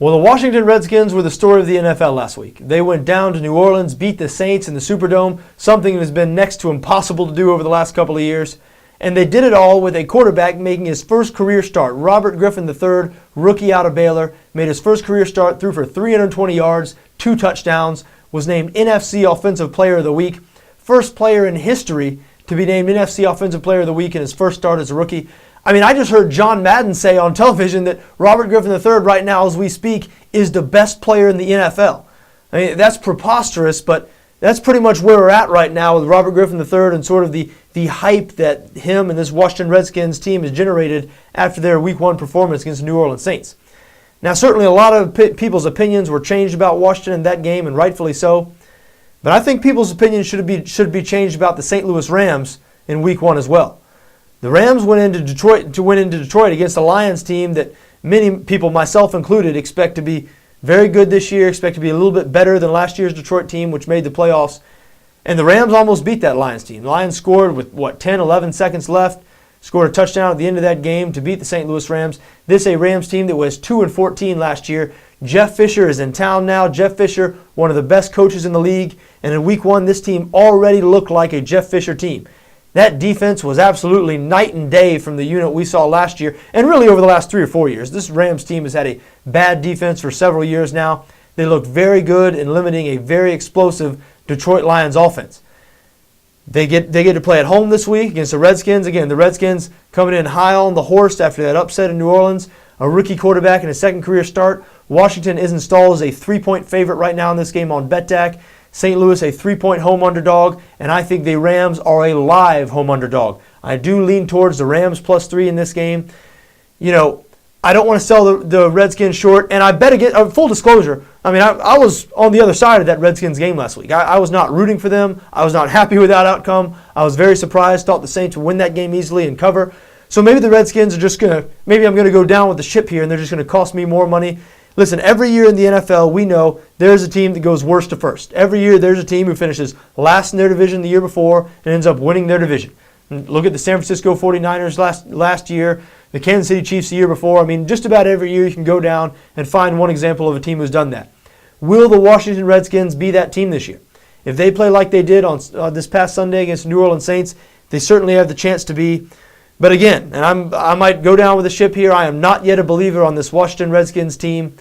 Well, the Washington Redskins were the story of the NFL last week. They went down to New Orleans, beat the Saints in the Superdome, something that has been next to impossible to do over the last couple of years. And they did it all with a quarterback making his first career start. Robert Griffin III, rookie out of Baylor, made his first career start, threw for 320 yards, 2 touchdowns, was named NFC Offensive Player of the Week. First player in history to be named NFC Offensive Player of the Week in his first start as a rookie. I mean, I just heard John Madden say on television that Robert Griffin III right now as we speak is the best player in the NFL. I mean, that's preposterous, but that's pretty much where we're at right now with Robert Griffin III and sort of the hype that him and this Washington Redskins team has generated after their Week 1 performance against the New Orleans Saints. Now, certainly a lot of people's opinions were changed about Washington in that game, and rightfully so. But I think people's opinions should be changed about the St. Louis Rams in Week 1 as well. The Rams went into Detroit against a Lions team that many people, myself included, expect to be very good this year, expect to be a little bit better than last year's Detroit team, which made the playoffs. And the Rams almost beat that Lions team. The Lions scored with, 10, 11 seconds left, scored a touchdown at the end of that game to beat the St. Louis Rams. This is a Rams team that was 2-14 last year. Jeff Fisher is in town now. Jeff Fisher, one of the best coaches in the league. And in Week 1, this team already looked like a Jeff Fisher team. That defense was absolutely night and day from the unit we saw last year, and really over the last 3 or 4 years. This Rams team has had a bad defense for several years now. They look very good in limiting a very explosive Detroit Lions offense. They get to play at home this week against the Redskins. Again, the Redskins coming in high on the horse after that upset in New Orleans. A rookie quarterback in his second career start. Washington is installed as a 3-point favorite right now in this game on BETDAQ. St. Louis a 3-point home underdog, and I think the Rams are a live home underdog. I do lean towards the Rams +3 in this game. You know, I don't want to sell the Redskins short, and I bet again, full disclosure, I mean, I was on the other side of that Redskins game last week. I was not rooting for them. I was not happy with that outcome. I was very surprised, thought the Saints would win that game easily and cover. So maybe the Redskins are just maybe I'm going to go down with the ship here, and they're just going to cost me more money. Listen, every year in the NFL, we know there's a team that goes worst to first. Every year there's a team who finishes last in their division the year before and ends up winning their division. And look at the San Francisco 49ers last year, the Kansas City Chiefs the year before. I mean, just about every year you can go down and find one example of a team who's done that. Will the Washington Redskins be that team this year? If they play like they did on this past Sunday against the New Orleans Saints, they certainly have the chance to be. But again, and I might go down with the ship here, I am not yet a believer on this Washington Redskins team.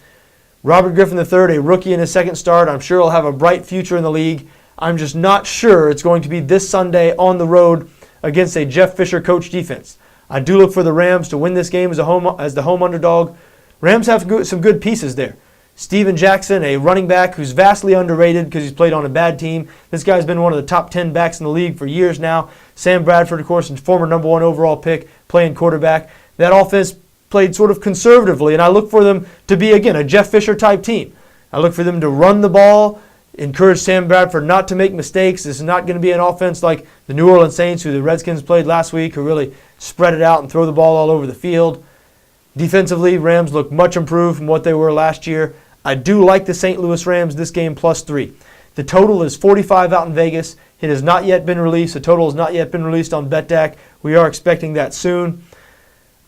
Robert Griffin III, a rookie in his second start, I'm sure he'll have a bright future in the league. I'm just not sure it's going to be this Sunday on the road against a Jeff Fisher coach defense. I do look for the Rams to win this game as the home underdog. Rams have some good pieces there. Steven Jackson, a running back who's vastly underrated because he's played on a bad team. This guy's been one of the top 10 backs in the league for years now. Sam Bradford, of course, former #1 overall pick, playing quarterback. That offense played sort of conservatively, and I look for them to be, again, a Jeff Fisher type team. I look for them to run the ball, encourage Sam Bradford not to make mistakes. This is not going to be an offense like the New Orleans Saints, who the Redskins played last week, who really spread it out and throw the ball all over the field. Defensively, Rams look much improved from what they were last year. I do like the St. Louis Rams this game +3. The total is 45 out in Vegas. It has not yet been released. The total has not yet been released on BETDAQ. We are expecting that soon.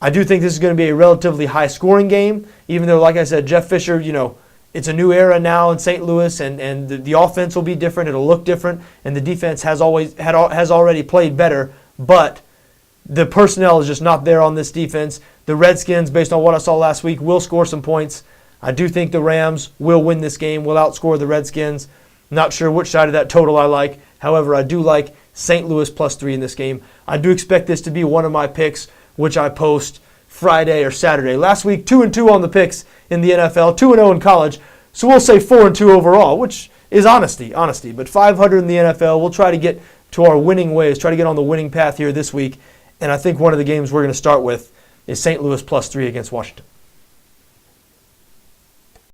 I do think this is going to be a relatively high-scoring game, even though, like I said, Jeff Fisher, it's a new era now in St. Louis, and the offense will be different. It'll look different, and the defense has already played better, but the personnel is just not there on this defense. The Redskins, based on what I saw last week, will score some points. I do think the Rams will win this game, will outscore the Redskins. Not sure which side of that total I like. However, I do like St. Louis +3 in this game. I do expect this to be one of my picks, which I post Friday or Saturday. Last week, 2-2 on the picks in the NFL, 2-0 in college. So we'll say 4-2 overall, which is honesty. But 500 in the NFL, we'll try to get to our winning ways, try to get on the winning path here this week. And I think one of the games we're going to start with is St. Louis +3 against Washington.